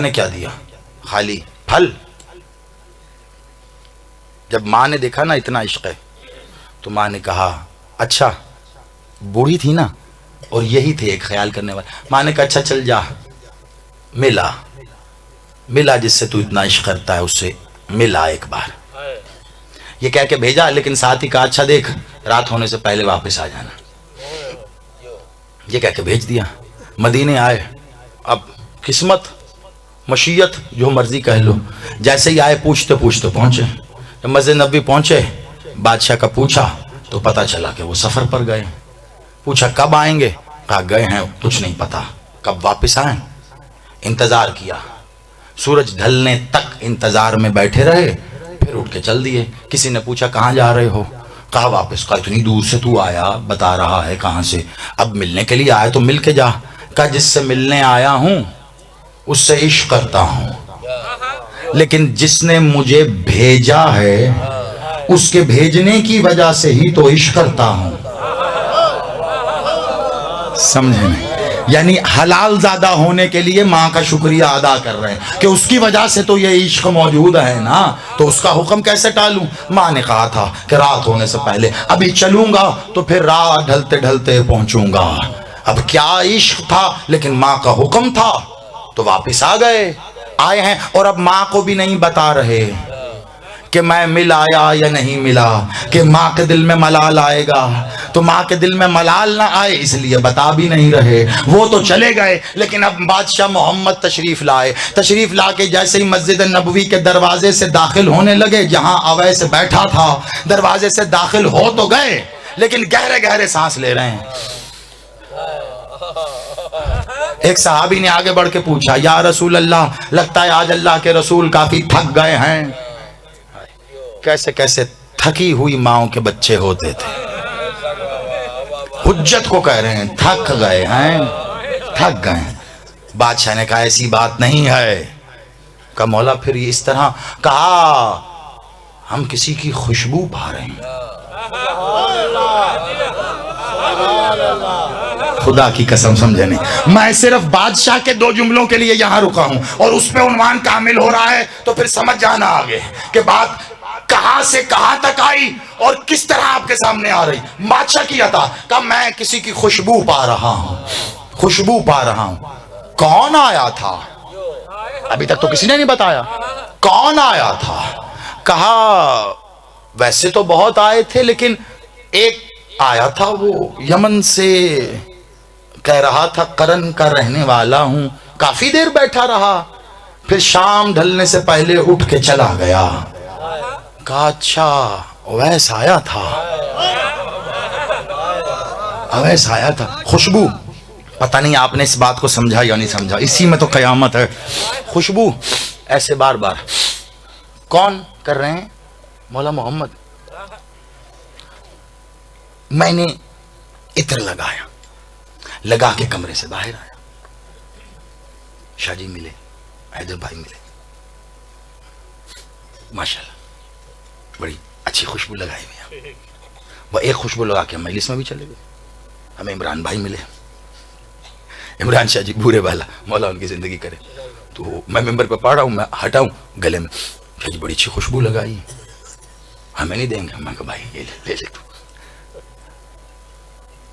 ने क्या दिया? खाली फल। जब माँ ने देखा ना इतना इश्क है, तो माँ ने कहा अच्छा, बूढ़ी थी ना और यही थे एक ख्याल करने वाले। माँ ने कहा अच्छा चल जा, मिला मिला जिससे तू इतना इश्क करता है उससे मिला एक बार। ये कह के भेजा, लेकिन साथ ही कहा अच्छा देख, रात होने से पहले वापस आ जाना। ये कह के भेज दिया। मदीने आए। अब किस्मत, मशीयत, जो मर्जी कह लो, जैसे ही आए पूछते पूछते पहुंचे। जब मस्जिद नबी पहुंचे, बादशाह का पूछा तो पता चला कि वो सफर पर गए। पूछा कब आएंगे? कहा गए हैं, कुछ नहीं पता कब वापस आए। इंतजार किया, सूरज ढलने तक इंतजार में बैठे रहे, फिर उठ के चल दिए। किसी ने पूछा कहाँ जा रहे हो? कहा वापस। कहा इतनी दूर से तू आया, बता रहा है कहाँ से? अब मिलने के लिए आया तो मिल के जा। कहा जिससे मिलने आया हूं उससे इश्क करता हूं, लेकिन जिसने मुझे भेजा है उसके भेजने की वजह से ही तो इश्क करता हूं। समझे नहीं? यानी हलाल ज़्यादा होने के लिए माँ का शुक्रिया अदा कर रहे हैं कि उसकी वजह से तो ये इश्क मौजूद है ना, तो उसका हुक्म कैसे टालूं? माँ ने कहा था कि रात होने से पहले, अभी चलूंगा तो फिर रात ढलते ढलते पहुंचूंगा। अब क्या इश्क था, लेकिन माँ का हुक्म था तो वापिस आ गए। आए हैं और अब माँ को भी नहीं बता रहे कि मैं मिल आया या नहीं मिला, कि माँ के दिल में मलाल आएगा। तो माँ के दिल में मलाल ना आए इसलिए बता भी नहीं रहे। वो तो चले गए, लेकिन अब बादशाह मोहम्मद तशरीफ लाए। तशरीफ ला के जैसे ही मस्जिद नबवी के दरवाजे से दाखिल होने लगे, जहां अवैस बैठा था, दरवाजे से दाखिल हो तो गए, लेकिन गहरे गहरे सांस ले रहे हैं। एक सहाबी ने आगे बढ़ के पूछा या रसूल अल्लाह, लगता है आज अल्लाह के रसूल काफी थक गए हैं। कैसे कैसे थकी हुई माओ के बच्चे होते थे। हुज्जत को कह रहे हैं थक गए हैं, थक गए। बादशाह ने कहा ऐसी बात नहीं है। कहा मौला फिर ये इस तरह? कहा हम किसी की खुशबू पा रहे हैं। खुदा की कसम, समझे नहीं? मैं सिर्फ बादशाह के दो जुमलों के लिए यहां रुका हूं और उस पे उन्वान कामिल हो रहा है, तो फिर समझ जाना आगे कि बात कहां से कहां तक आई और किस तरह आपके सामने आ रही। बादशाह किया था, कहा मैं किसी की खुशबू पा रहा हूं, खुशबू पा रहा हूं। कौन आया था? अभी तक तो किसी ने नहीं बताया कौन आया था। कहा वैसे तो बहुत आए थे, लेकिन एक आया था वो यमन से, कह रहा था करन का रहने वाला हूं। काफी देर बैठा रहा, फिर शाम ढलने से पहले उठ के चला गया। कहा अच्छा अवैस आया था, अवैस आया था। खुशबू, पता नहीं आपने इस बात को समझा या नहीं समझा, इसी में तो कयामत है। खुशबू ऐसे बार बार कौन कर रहे हैं? मौला मोहम्मद। मैंने इत्र लगाया, लगा के कमरे से बाहर आया। शाहजी मिले, हैदर भाई मिले, माशाल्लाह बड़ी अच्छी खुशबू लगाई हुई। वह एक खुशबू लगा के मजलिस में भी चले गए। हमें इमरान भाई मिले, इमरान शाह जी बूढ़े वाला, मौला उनकी जिंदगी करे। तो मैं मेंबर पे पढ़ रहा हूँ, मैं हटाऊं गले में, शाह जी बड़ी अच्छी खुशबू लगाई, हमें नहीं देंगे? मैं कहा भाई ये ले ले तू।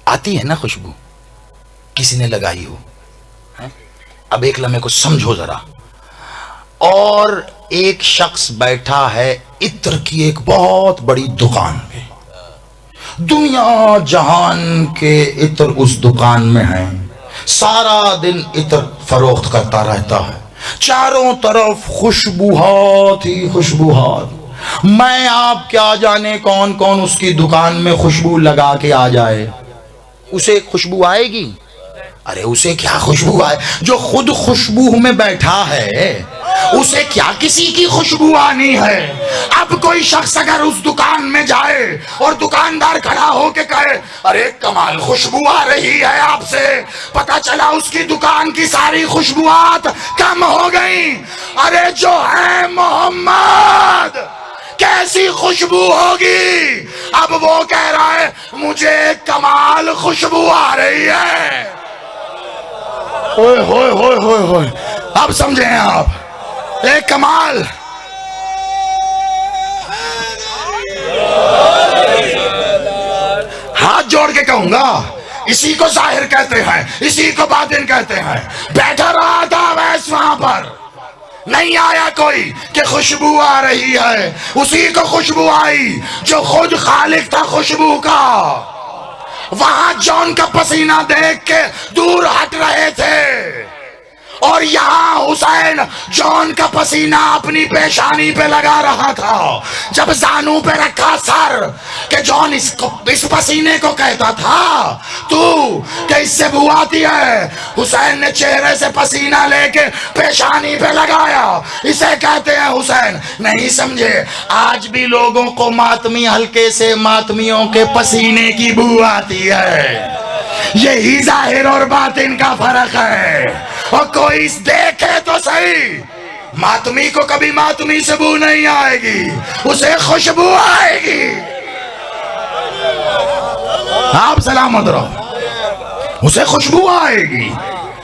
आती है ना खुशबू, किसी ने लगाई हो है? अब एक लम्हे को समझो जरा। और एक शख्स बैठा है इत्र की एक बहुत बड़ी दुकान पे, दुनिया जहान के इत्र उस दुकान में है, सारा दिन इत्र फरोख्त करता रहता है, चारों तरफ खुशबूहात ही खुशबूहात। मैं आप क्या जाने कौन कौन उसकी दुकान में खुशबू लगा के आ जाए, उसे खुशबू आएगी? अरे उसे क्या खुशबू आए, जो खुद खुशबू में बैठा है उसे क्या किसी की खुशबू आनी है? अब कोई शख्स अगर उस दुकान में जाए और दुकानदार खड़ा होके कहे अरे कमाल खुशबू आ रही है आपसे, पता चला उसकी दुकान की सारी खुशबुआत कम हो गई। अरे जो है मोहम्मद कैसी खुशबू होगी? अब वो कह रहा है मुझे कमाल खुशबू आ रही है। ओए होए होए होए होए, अब समझे आप, एक कमाल। हाथ जोड़ के कहूंगा, इसी को जाहिर कहते हैं, इसी को बातिन कहते हैं। बैठा रहा था वैस वहां पर, नहीं आया कोई कि खुशबू आ रही है, उसी को खुशबू आई जो खुद खालिक था खुशबू का। वहां जॉन का पसीना देख के दूर हट रहे थे, और यहां हुसैन जॉन का पसीना अपनी पेशानी पे लगा रहा था। जब जानू पे रखा सर कि जॉन इस पसीने को कहता था तू कि इससे बू आती है, हुसैन ने चेहरे से पसीना लेके पेशानी पे लगाया, इसे कहते हैं हुसैन। नहीं समझे, आज भी लोगों को मातमी हल्के से मातमियों के पसीने की बू आती है। यही जाहिर और बातिन का फर्क है। और कोई देखे तो सही, मातमी को कभी मातमी से बू नहीं आएगी, उसे खुशबू आएगी। आप सलामत रहो, उसे खुशबू आएगी,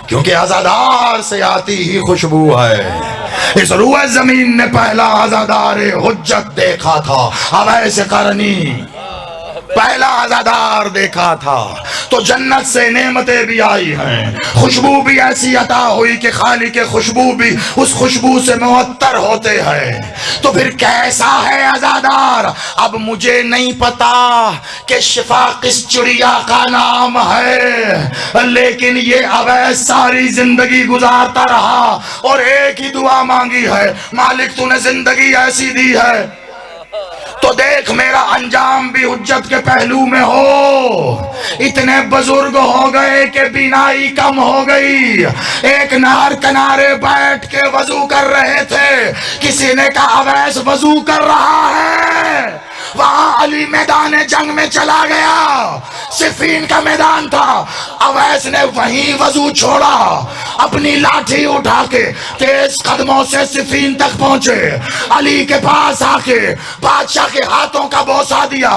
क्योंकि आजादार से आती ही खुशबू है। इस रूए जमीन ने पहला आजादार हुज्जत देखा था, अवैस करनी पहला आजादार देखा था। तो जन्नत से नेमतें भी आई हैं, खुशबू भी ऐसी अता हुई कि खाली के खुशबू भी उस खुशबू से मुअत्तर होते हैं। तो फिर कैसा है आजादार? अब मुझे नहीं पता कि शिफा किस चिड़िया का नाम है, लेकिन ये अवैस सारी जिंदगी गुजारता रहा और एक ही दुआ मांगी है, मालिक तूने जिंदगी ऐसी दी है तो देख मेरा अंजाम भी हुज्जत के पहलू में हो। इतने बुजुर्ग हो गए कि बीनाई कम हो गई। एक नहर किनारे बैठ के वजू कर रहे थे, किसी ने कहा अवैस वजू कर रहा है। वहां अली मैदान जंग में चला गया, सिफीन का मैदान था, अवैस ने वहीं वजू छोड़ा, अपनी लाठी उठा के तेज कदमों से सिफीन तक पहुंचे, अली के पास आके बादशाह के हाथों का बोसा दिया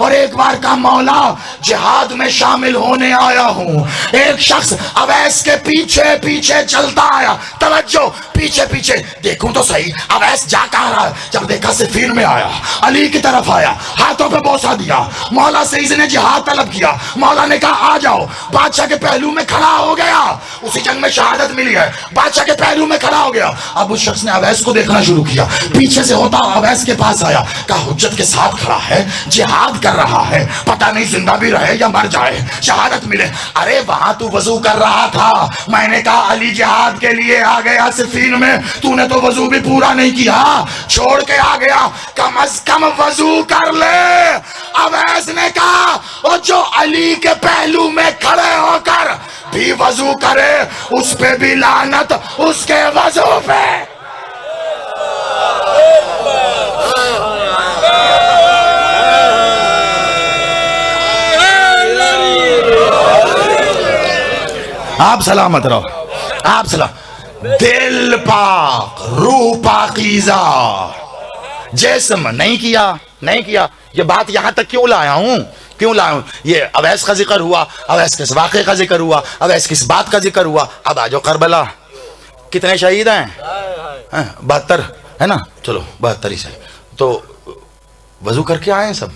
और एक बार का मौला जिहाद में शामिल होने आया हूं। एक शख्स अवैस के पीछे पीछे चलता आया, तवज्जो पीछे पीछे देखूं तो सही अवैस जा कहां रहा है। जब देखा सिफीन में आया, अली की तरफ आया, हाथों पे बोसा दिया, मौला से इसने जिहाद तलब किया, मौला ने कहा आ जाओ, बादशाह के पहलू में खड़ा हो गया। उसी जंग में शहादत मिली है, बादशाह के पहलू में खड़ा हो गया। अब उस शख्स ने अवैस को देखना शुरू किया, पीछे से होता अवैस के पास आया, कहा हुज्जत के साथ खड़ा है, जिहाद कर रहा है, पता नहीं जिंदा भी रहे या मर जाए, शहादत मिले। अरे वहां तू वजू कर रहा था, मैंने कहा अली जिहाद के लिए आ गया सिफीन में, तूने तो वजू भी पूरा नहीं किया, छोड़ के आ गया, कम अज कम वजू कर ले। अवैस ने कहा और जो अली के पहलू में खड़े होकर भी वजू करे उस पे भी लानत, उसके वजू पे। आप सलामत रहो, आप सलाम। दिल पाक, रूह पाकीज़ा, जिस्म नहीं किया, नहीं किया। ये बात यहां तक क्यों लाया हूं, क्यों लाया हूं? ये अवैस का जिक्र हुआ, अवैस के इस वाक़े का जिक्र हुआ, अवैस की इस बात का जिक्र हुआ। अब आ जाओ करबला, कितने शहीद हैं? 72 है ना, चलो 72 ही सही। तो वजू करके आए हैं सब,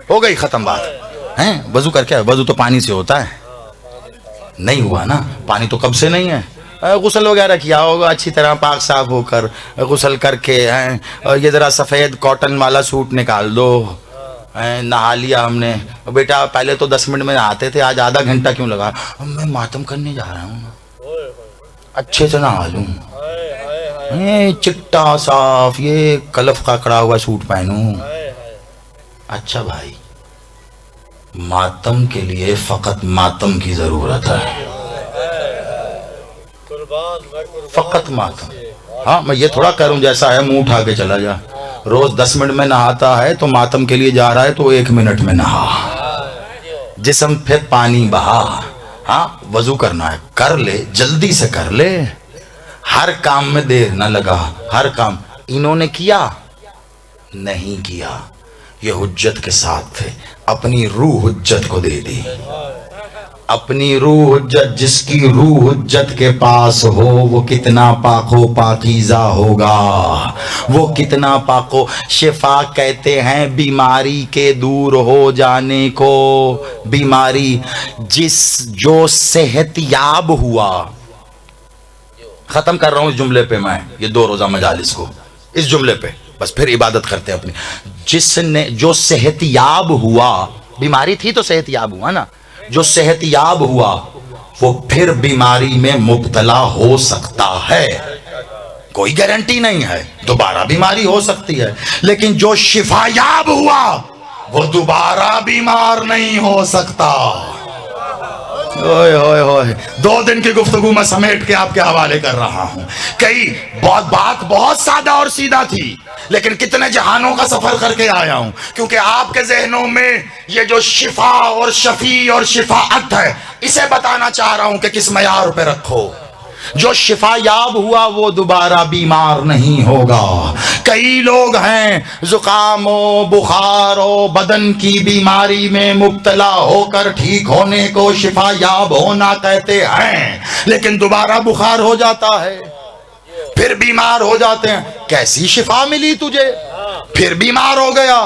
हो गई खत्म बात है। वजू करके आए, वजू तो पानी से होता है, नहीं हुआ ना, पानी तो कब से नहीं है। गुसल वगैरह किया होगा अच्छी तरह, पाक साफ होकर गुसल करके हैं, और ये ज़रा सफ़ेद कॉटन वाला सूट निकाल दो, नहा लिया हमने। बेटा पहले तो 10 मिनट में नहाते थे, आज आधा घंटा क्यों लगा? मैं मातम करने जा रहा हूँ, अच्छे से नहा लूँ, चिट्टा साफ ये कलफ का कड़ा हुआ सूट पहनूं। अच्छा भाई, मातम के लिए फकत मातम की जरूरत है, फकत मातम। हाँ, मैं ये थोड़ा करूं जैसा है मुंह उठा के चला जा। रोज 10 मिनट में नहाता है तो मातम के लिए जा रहा है तो 1 मिनट में नहा, जिस्म पे पानी बहा। हाँ, वजू करना है, कर ले, जल्दी से कर ले, हर काम में देर न लगा, हर काम। इन्होंने किया नहीं किया, ये हुज्जत के साथ थे, अपनी रूह हुज्जत को दे दी। अपनी रूह हुज्जत, जिसकी रूह हुज्जत के पास हो वो कितना पाको पाकीज़ा होगा, वो कितना पाको। शिफा कहते हैं बीमारी के दूर हो जाने को। बीमारी जो सेहतयाब हुआ, खत्म कर रहा हूं इस जुमले पे मैं, ये 2 रोजा मजालिस को इस जुमले पे, बस फिर इबादत करते हैं अपनी। जिसने जो सेहतयाब हुआ, बीमारी थी तो सेहतयाब हुआ ना, जो सेहतयाब हुआ वो फिर बीमारी में मुब्तला हो सकता है। कोई गारंटी नहीं है, दोबारा बीमारी हो सकती है, लेकिन जो शिफायाब हुआ वो दोबारा बीमार नहीं हो सकता। ओए ओए ओए, 2 दिन की गुफ्तगू में समेट के आपके हवाले कर रहा हूं। कई बात बहुत सादा और सीधा थी, लेकिन कितने जहानों का सफर करके आया हूं, क्योंकि आपके जहनों में ये जो शिफा और शफी और शिफाअत है, इसे बताना चाह रहा हूं कि किस मयार पे रखो। जो शिफायाब हुआ वो दोबारा बीमार नहीं होगा। कई लोग हैं जुकाम हो, बुखार हो, बदन की बीमारी में मुब्तला होकर ठीक होने को शिफायाब होना कहते हैं, लेकिन दोबारा बुखार हो जाता है, फिर बीमार हो जाते हैं। कैसी शिफा मिली तुझे, फिर बीमार हो गया।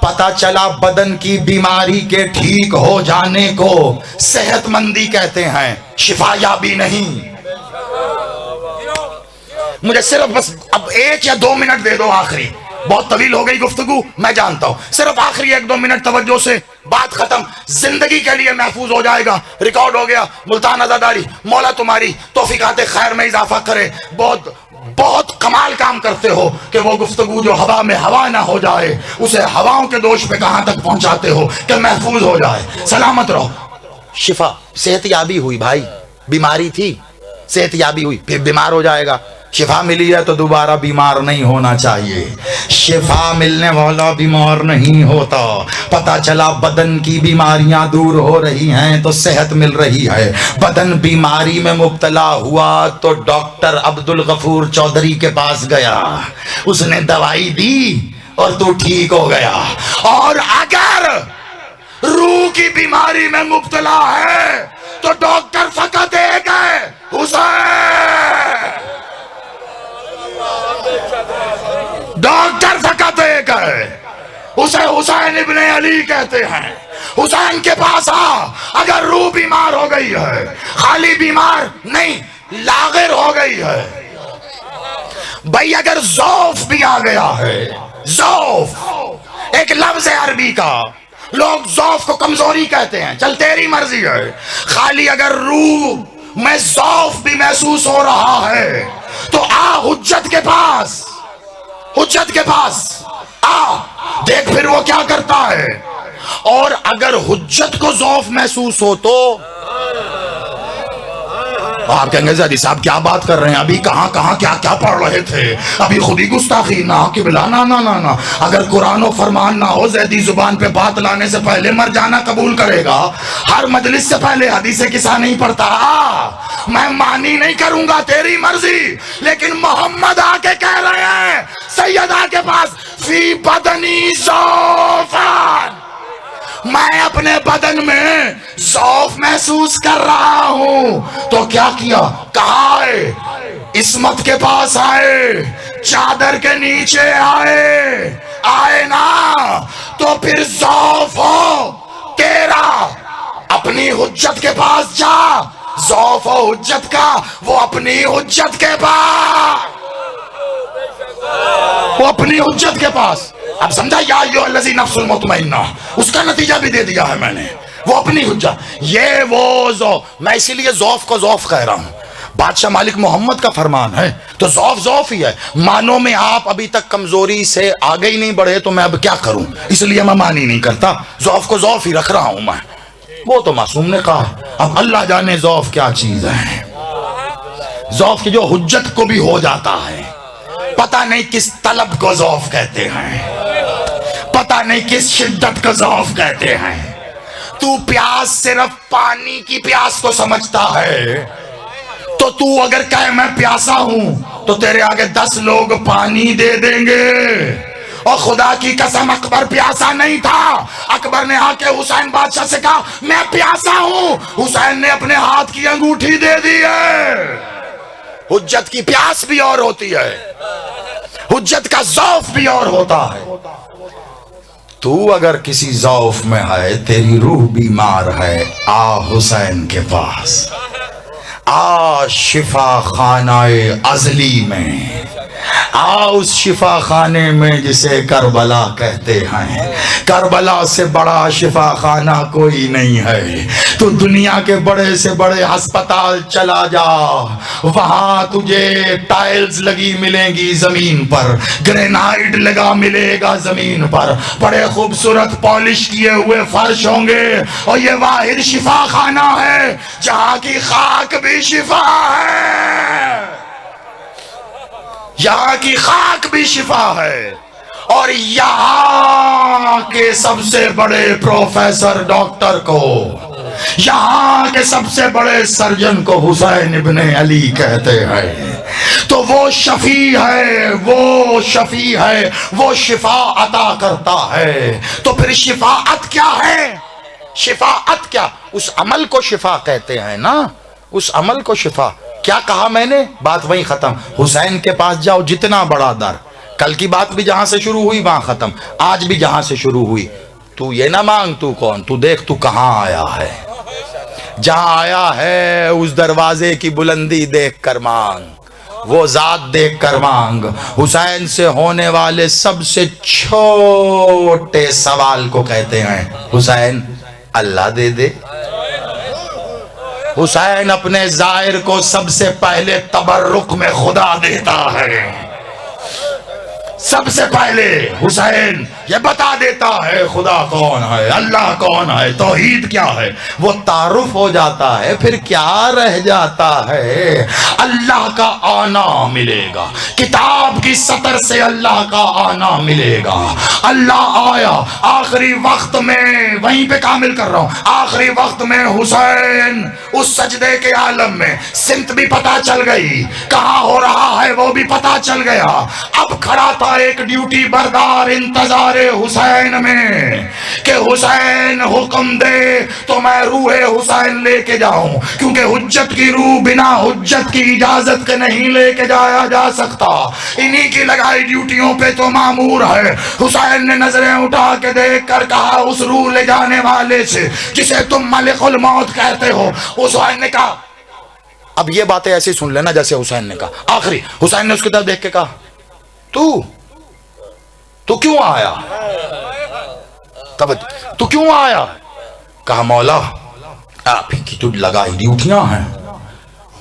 पता चला बदन की बीमारी के ठीक हो जाने को सेहतमंदी कहते हैं, शिफायाबी नहीं। मुझे सिर्फ बस अब 1 या 2 मिनट दे दो आखिरी, बहुत तवील हो गई गुफ्तगू मैं जानता हूं, सिर्फ आखिरी 1-2 मिनट तवज्जो से, बात खत्म, जिंदगी के लिए महफूज हो जाएगा, रिकॉर्ड हो गया। मुल्तान अज़ादारी, मौला तुम्हारी तौफीकात खैर में इजाफा करे। बहुत बहुत कमाल काम करते हो कि वो गुफ्तगू जो हवा में हवा ना हो जाए, उसे हवाओं के दोष पे कहां तक पहुंचाते हो कि महफूज हो जाए। सलामत रहो। शिफा, सेहतयाबी हुई भाई, बीमारी थी, सेहतयाबी हुई, फिर बीमार हो जाएगा। शिफा मिली है तो दोबारा बीमार नहीं होना चाहिए। शिफा मिलने वाला बीमार नहीं होता। पता चला बदन की बीमारियां दूर हो रही हैं तो सेहत मिल रही है। बदन बीमारी में मुब्तला हुआ तो डॉक्टर अब्दुल गफूर चौधरी के पास गया, उसने दवाई दी और तू ठीक हो गया। और अगर रूह की बीमारी में मुब्तला है तो डॉक्टर फकत एक है, हुसैन। डॉक्टर फकत एक है, उसे हुसैन इब्ने अली कहते हैं। हुसैन के पास आ, अगर रूह बीमार हो गई है, खाली बीमार नहीं लागिर हो गई है भाई, अगर ज़ौफ भी आ गया है, ज़ौफ एक लफ्ज़ है अरबी का, लोग ज़ौफ को कमजोरी कहते हैं, चल तेरी मर्जी है। खाली अगर रूह में ज़ौफ भी महसूस हो रहा है तो आ हुज्जत के पास, हुज्जत के पास आ, देख फिर वो क्या करता है। और अगर हुज्जत को ज़ौफ महसूस हो तो आप कहेंगे ज़ैदी साहब क्या बात कर रहे हैं, अभी कहां क्या क्या पढ़ रहे थे, अभी खुद ही गुस्ताखी ना कि बिला ना ना ना ना। अगर कुरान और फरमान ना हो, ज़ैदी जुबान पे बात लाने से पहले मर जाना कबूल करेगा। हर मजलिस से पहले हदीसे किसा नहीं पढ़ता। मैं मानी नहीं करूंगा, तेरी मर्जी, लेकिन मोहम्मद आके कह रहे हैं सैयदा के पास, फी बदनी ज़ौफ़न, मैं अपने बदन में ज़ौफ़ महसूस कर रहा हूं। तो क्या किया, कहा है इस्मत के पास आए, चादर के नीचे आए ना, तो फिर ज़ौफ़ हो तेरा, अपनी हुज्जत के पास जा। ज़ौफ़ हो हुज्जत का, वो अपनी हुज्जत के पास, वो अपनी हुज्जत के पास। अब समझा, या अय्युहल्लज़ी नफ्सुल मुतमइन्ना, उसका नतीजा भी दे दिया है मैंने, वो अपनी हुज्जत। ये वो ज़ौफ़, मैं इसीलिए ज़ौफ़ को ज़ौफ़ कह रहा हूं, बादशाह मालिक मोहम्मद का फरमान है, तो ज़ौफ़ ज़ौफ़ ही है। मानो में आप अभी तक कमजोरी से आगे ही नहीं बढ़े तो मैं अब क्या करूं, इसलिए मैं मानी नहीं करता, ज़ौफ़ को ज़ौफ़ ही रख रहा हूं मैं। वो तो मासूम ने कहा, अब अल्लाह जाने ज़ौफ़ क्या चीज है। ज़ौफ़ की जो हुज्जत को भी हो जाता है, पता नहीं किस तलब को ज़ौफ़ कहते हैं, पता नहीं किस शिद्दत को ज़ौफ़ कहते हैं। तू प्यास सिर्फ पानी की प्यास को समझता है, तो तू अगर कहे मैं प्यासा हूं तो तेरे आगे 10 लोग पानी दे देंगे, और खुदा की कसम अकबर प्यासा नहीं था। अकबर ने आके हुसैन बादशाह से कहा मैं प्यासा हूं। हुसैन ने अपने हाथ की अंगूठी दे दी है। हुज्जत की प्यास भी और होती है, हुज्जत का ज़ौफ भी और होता है। तू अगर किसी ज़ौफ में है, तेरी रूह बीमार है, आ हुसैन के पास, आ शिफा खानाए अजली में, आ उस शिफा खाने में जिसे करबला कहते हैं। करबला से बड़ा शिफा खाना कोई नहीं है। तू दुनिया के बड़े से बड़े अस्पताल चला जा, वहां तुझे टाइल्स लगी मिलेंगी जमीन पर, ग्रेनाइट लगा मिलेगा जमीन पर, बड़े खूबसूरत पॉलिश किए हुए फर्श होंगे। और ये वाहिद शिफा खाना है जहां की खाक भी शिफा है, यहाँ की खाक भी शिफा है। और यहाँ के सबसे बड़े प्रोफेसर डॉक्टर को, यहाँ के सबसे बड़े सर्जन को हुसैन इब्ने अली कहते हैं। तो वो शफी है, वो शफी है, वो शिफा अता करता है। तो फिर शिफाअत क्या है? शिफाअत क्या? उस अमल को शिफा कहते हैं ना, उस अमल को शिफा। क्या कहा मैंने? बात वहीं खत्म। हुसैन के पास जाओ, जितना बड़ा दर, कल की बात भी जहां से शुरू हुई वहां खत्म, आज भी जहां से शुरू हुई। तू ये ना मांग तू कौन, तू देख तू कहां आया है। जहां आया है उस दरवाजे की बुलंदी देख कर मांग, वो जात देख कर मांग। हुसैन से होने वाले सबसे छोटे सवाल को कहते हैं हुसैन अल्लाह दे दे। हुसैन अपने जाहिर को सबसे पहले तबर्रुक में खुदा देता है। सबसे पहले हुसैन ये बता देता है खुदा कौन है, अल्लाह कौन है, तौहीद क्या है। वो तारुफ हो जाता है, फिर क्या रह जाता है? अल्लाह का आना मिलेगा, किताब की सतर से अल्लाह का आना मिलेगा। अल्लाह आया आखिरी वक्त में, वहीं पे कामिल कर रहा हूं, आखिरी वक्त में हुसैन उस सजदे के आलम में, सिमत भी पता चल गई, कहां हो रहा है वो भी पता चल गया। अब खड़ा था एक ड्यूटी बरदार इंतजारे हुसैन में कि हुसैन हुक्म दे तो मैं रूहे हुसैन लेके जाऊं, क्योंकि हुज्जत की रूह बिना हुज्जत की इजाजत के नहीं लेके जाया जा सकता। इन्हीं की लगाई ड्यूटियों पे तो मामूर है। हुसैन ने नजरें उठा के देख कर कहा उस रूह ले जाने वाले से जिसे तुम मलिकुल मौत कहते हो। हुसैन ने कहा, अब ये बातें ऐसी सुन लेना जैसे हुसैन ने कहा। आखिरी हुसैन ने उसकी तरफ देख के कहा तू क्यों आया? तब तू क्यों आया? कहा मौला आप ही की तो लगाई ड्यूटियां हैं,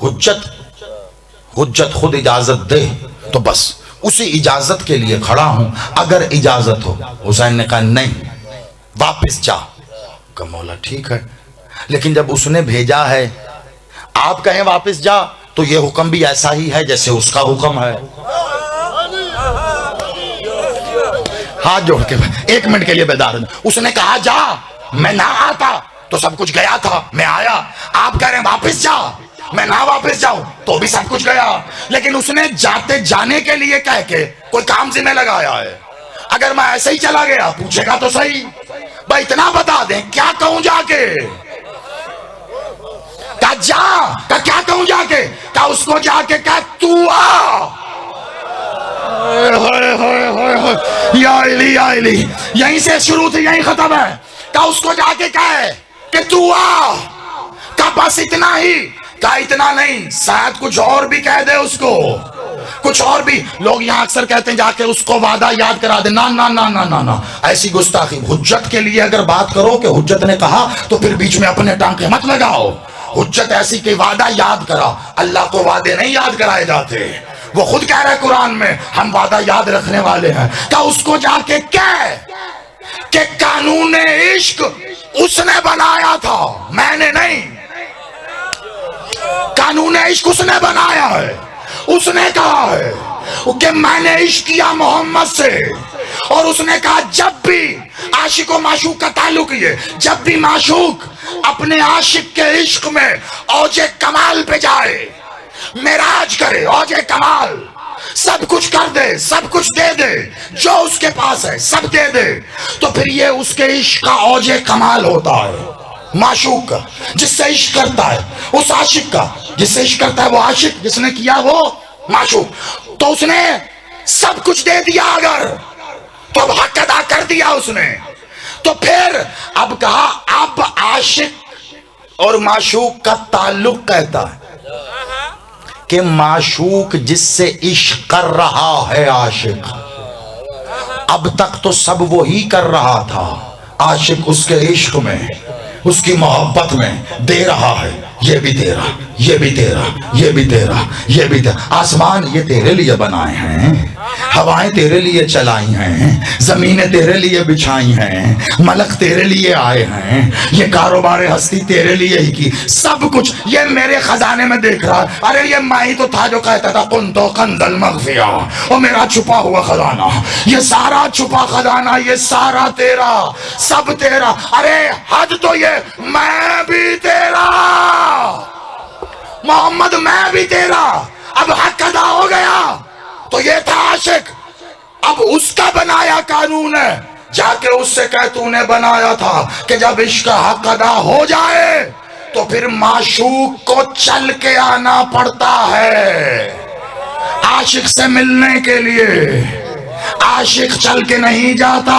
हुज्जत खुद इजाजत दे तो बस उसी इजाजत के लिए खड़ा हूं, अगर इजाजत हो। हुसैन ने कहा नहीं वापस जा। कहा मौला ठीक है, लेकिन जब उसने भेजा है आप कहें वापस जा तो यह हुक्म भी ऐसा ही है जैसे उसका हुक्म है। हाथ जोड़ के एक मिनट के लिए बेदार। उसने कहा जा, मैं ना आता तो सब कुछ गया था, मैं आया। आप कह रहे हैं वापस जा, मैं ना वापस जाऊं तो भी सब कुछ गया। लेकिन उसने जाते जाने के लिए कह के कोई काम से में लगाया है। अगर मैं ऐसे ही चला गया, पूछेगा तो सही भाई इतना बता दें क्या कहूं जाके। क्या जा, क्या कहूं जाके? क्या उसको जाके क्या तू आ। या इली, यहीं से शुरू थी यहीं खत्म है। क्या उसको जाके कहे कि तू आ। क्या बस इतना ही? क्या इतना नहीं, शायद कुछ और भी कह दे उसको, कुछ और भी। लोग यहाँ अक्सर कहते हैं जाके उसको वादा याद करा दे। ना ना ना ना ना ना, ऐसी गुस्ताखी। हुज्जत के लिए अगर बात करो कि हुज्जत ने कहा तो फिर बीच में अपने टांके मत लगाओ। हुज्जत ऐसी कि वादा याद करा। अल्लाह को वादे नहीं याद कराए जाते, वो खुद कह रहा है कुरान में हम वादा याद रखने वाले हैं। क्या उसको जाके कह कि कानून इश्क उसने बनाया था, मैंने नहीं। कानून इश्क उसने बनाया है, उसने कहा है कि मैंने इश्क किया मोहम्मद से। और उसने कहा जब भी आशिक और माशूक का ताल्लुक ये, जब भी माशूक अपने आशिक के इश्क में औजे कमाल पे जाए, मेराज करे, औजे कमाल, सब कुछ कर दे, सब कुछ दे दे, जो उसके पास है सब दे दे, तो फिर ये उसके इश्क का औजे कमाल होता है। माशूक का जिससे इश्क करता है, उस आशिक का जिससे इश्क करता है, वो आशिक जिसने किया वो माशूक, तो उसने सब कुछ दे दिया अगर, तो अब हक अदा कर दिया उसने। तो फिर अब कहा, अब आशिक और माशूक का ताल्लुक कहता है कि माशूक जिससे इश्क कर रहा है आशिक, अब तक तो सब वो ही कर रहा था, आशिक उसके इश्क में, उसकी मोहब्बत में दे रहा है, ये भी तेरा, ये भी तेरा, ये भी तेरा, ये भी तेरा। आसमान ये तेरे लिए बनाए हैं, हवाएं तेरे लिए चलाई हैं, जमीनें तेरे लिए बिछाई हैं, मलक तेरे लिए आए हैं, ये कारोबार हस्ती तेरे लिए ही की, सब कुछ ये मेरे खजाने में देख रहा है। अरे ये मैं ही तो था जो कहता था कुन तो कंदल मगफिया, और मेरा छुपा हुआ खजाना, ये सारा छुपा खजाना, ये सारा तेरा, सब तेरा। अरे हद तो ये, मैं भी तेरा मोहम्मद, मैं भी तेरा, अब हक अदा हो गया। तो ये था आशिक, अब उसका बनाया कानून है, जाके उससे कह तूने बनाया था कि जब इश्क का हक अदा हो जाए तो फिर माशूक को चल के आना पड़ता है आशिक से मिलने के लिए। आशिक चल के नहीं जाता,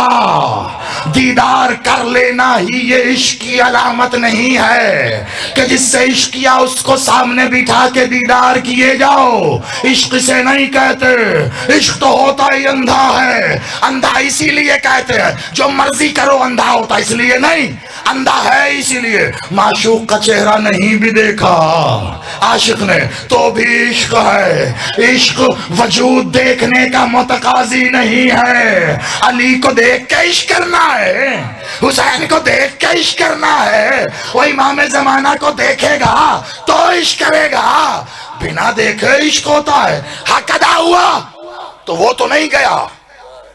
दीदार कर लेना ही ये इश्क की अलामत नहीं है कि जिससे इश्क किया उसको सामने बिठा के दीदार किए जाओ। इश्क से नहीं कहते, इश्क तो होता ही अंधा है। अंधा इसीलिए कहते हैं, जो मर्जी करो अंधा होता, इसलिए नहीं, अंधा है इसीलिए। माशूक का चेहरा नहीं भी देखा आशिक ने तो भी इश्क है। इश्क वजूद देखने का मुतकाजी नहीं है। अली को देख के इश्क करना है, हुसैन को देख के इश्क करना है, वो इमाम जमाना को देखेगा तो इश्क करेगा, बिना देखे इश्क होता है। हक अदा हुआ तो वो तो नहीं गया,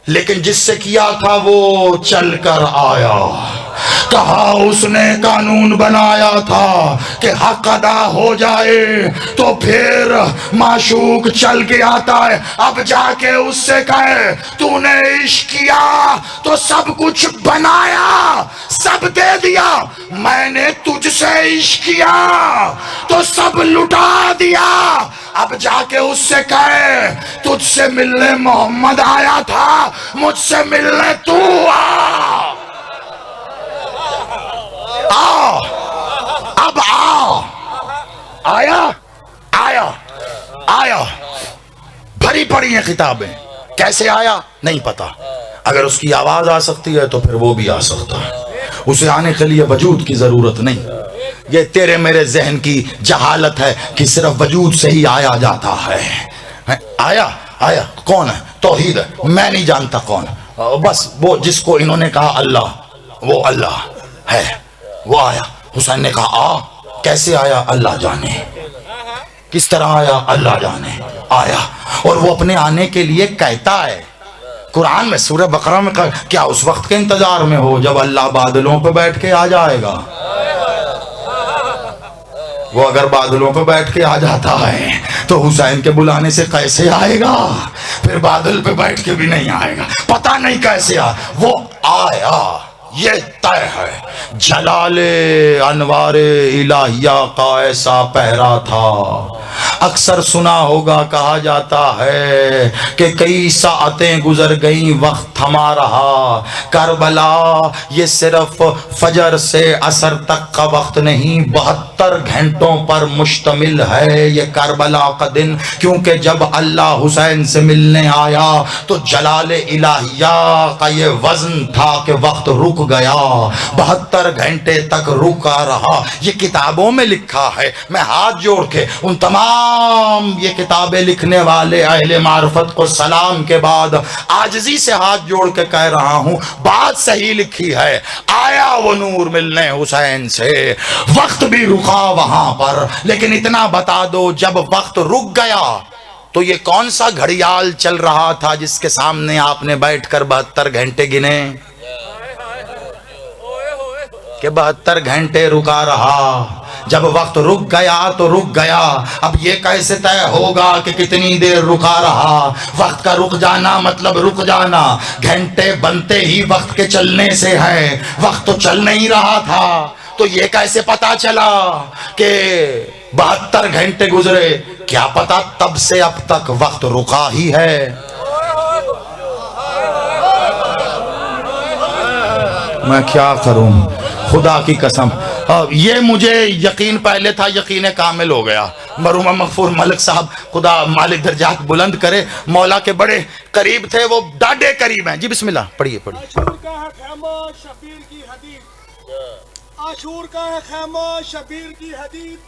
लेकिन जिससे किया था वो चल कर आया। कहा उसने कानून बनाया था कि हक अदा हो जाए तो फिर माशूक चल के आता है। अब जाके उससे कहे तूने इश्क किया तो सब कुछ बनाया, सब दे दिया, मैंने तुझसे इश्क किया तो सब लुटा दिया। अब जाके उससे कहे तुझसे मिलने मोहम्मद आया था, मुझसे मिलने तू आ, अब आ, आया आया आया। भरी पड़ी हैं किताबें, कैसे आया नहीं पता। अगर उसकी आवाज आ सकती है तो फिर वो भी आ सकता है, उसे आने के लिए वजूद की जरूरत नहीं। ये तेरे मेरे जहन की जहालत है कि सिर्फ वजूद से ही आया जाता है। आया आया कौन है? तौहीद है, मैं नहीं जानता कौन, बस वो जिसको इन्होंने कहा अल्लाह, वो अल्लाह है, वो आया। हुसैन ने कहा आ, कैसे आया अल्लाह जाने, किस तरह आया अल्लाह जाने, आया। और वो अपने आने के लिए कहता है कुरान में, सूरह बकरा में, क्या उस वक्त के इंतजार में हो जब अल्लाह बादलों पे बैठ के आ जाएगा? वो अगर बादलों पे बैठ के आ जाता है तो हुसैन के बुलाने से कैसे आएगा? फिर बादल पे बैठ के भी नहीं आएगा, पता नहीं कैसे आ, वो आया, ये तय है। जलाले अनवारे इलाहिया का ऐसा पहरा था। अक्सर सुना होगा, कहा जाता है कि कई साअतें गुजर गई, वक्त थमा रहा। करबला ये सिर्फ फजर से असर तक का वक्त नहीं, 72 घंटों पर मुश्तमिल है ये करबला का दिन। क्योंकि जब अल्लाह हुसैन से मिलने आया तो जलाले इलाहिया का ये वजन था कि वक्त रुक गया, 72 घंटे तक रुका रहा। ये किताबों में लिखा है। मैं हाथ जोड़ के उन तमाम ये किताबें लिखने वाले अहले मार्फत को सलाम के बाद आजिज़ी से हाथ जोड़ के कह रहा हूं, बात सही लिखी है। आया वो नूर मिलने हुसैन से, वक्त भी रुका वहां पर। लेकिन इतना बता दो, जब वक्त रुक गया तो ये कौन सा घड़ियाल चल रहा था जिसके सामने आपने बैठकर 72 घंटे गिने? कि 72 घंटे रुका रहा। जब वक्त रुक गया तो रुक गया। अब ये कैसे तय होगा कि कितनी देर रुका रहा? वक्त का रुक जाना मतलब रुक जाना। घंटे बनते ही वक्त के चलने से है, वक्त तो चल नहीं रहा था, तो ये कैसे पता चला कि 72 घंटे गुजरे? क्या पता तब से अब तक वक्त रुका ही है। मैं क्या करूं, खुदा की कसम। ये मुझे यकीन पहले था, यकीन कामिल हो गया। मरूमा मगफूर मलिक साहब, खुदा मालिक दर्जात बुलंद करे, मौला के बड़े करीब थे, वो डाडे करीब हैं। जी बिस्मिल्लाह, पढ़िए पढ़िए। आशूर का है खैमा शबीर की हदीद, आशूर का है खैमा शबीर की हदीद।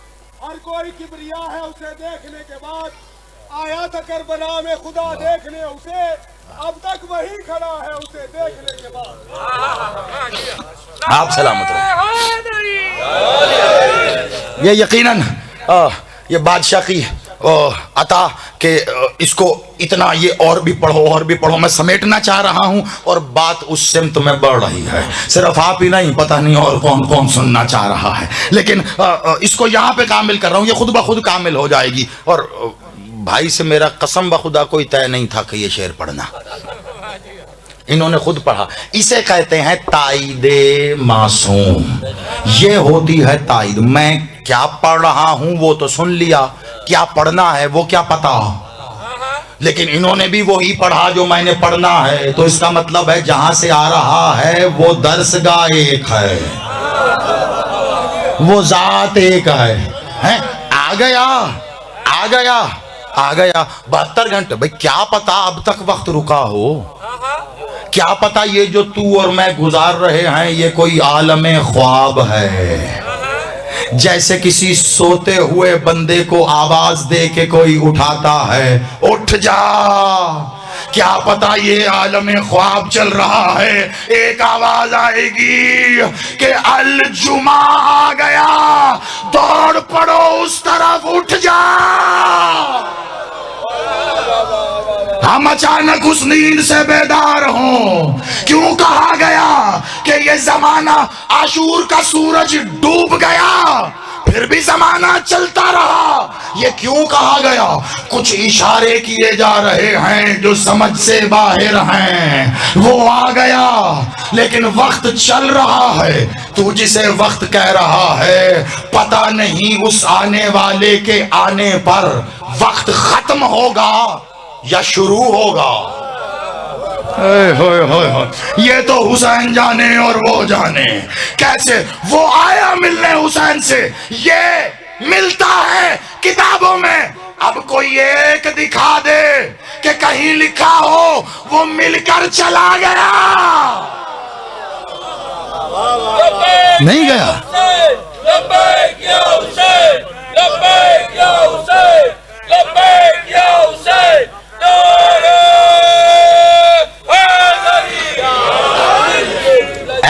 हर कोई किबरिया है उसे देखने के बाद, आया था करबला में खुदा देखने उसे, अब तक वही खड़ा है उसे देखने के बाद। आप सलामत रहो। ये यकीनन ये बादशाह की अता के इसको इतना, ये और भी पढ़ो, मैं समेटना चाह रहा हूं और बात उस सिमत में बढ़ रही है। सिर्फ आप ही नहीं, पता नहीं और कौन कौन सुनना चाह रहा है, लेकिन इसको यहां पे कामिल कर रहा हूं, ये खुद ब खुद कामिल हो जाएगी। और भाई से मेरा कसम बखुदा कोई तय नहीं था कि ये शेर पढ़ना, इन्होंने खुद पढ़ा। इसे कहते हैं ताईदे मासूम। ये होती है ताईद। मैं क्या पढ़ रहा हूं वो तो सुन लिया, क्या पढ़ना है वो क्या पता, लेकिन इन्होंने भी वही पढ़ा जो मैंने पढ़ना है। तो इसका मतलब है जहां से आ रहा है वो दर्सगाह एक है, वो जात एक है? आ गया आ गया आ गया 72 घंटे। भाई क्या पता अब तक वक्त रुका हो, क्या पता ये जो तू और मैं गुजार रहे हैं ये कोई आलमे ख्वाब है। जैसे किसी सोते हुए बंदे को आवाज दे के कोई उठाता है, उठ जा। क्या पता ये आलमे ख्वाब चल रहा है, एक आवाज आएगी कि अल जुमा आ गया, दौड़ पड़ो उस तरफ, उठ जा। हम अचानक उस नींद से बेदार हों। क्यों कहा गया कि ये जमाना, आशूर का सूरज डूब गया फिर भी जमाना चलता रहा? ये क्यों कहा गया? कुछ इशारे किए जा रहे हैं जो समझ से बाहर हैं। वो आ गया लेकिन वक्त चल रहा है। तू जिसे वक्त कह रहा है, पता नहीं उस आने वाले के आने पर वक्त खत्म होगा या शुरू होगा। ये तो हुसैन जाने और वो जाने। कैसे वो आया मिलने हुसैन से, ये मिलता है किताबों में। अब कोई एक दिखा दे कि कहीं लिखा हो वो मिलकर चला गया। नहीं गया।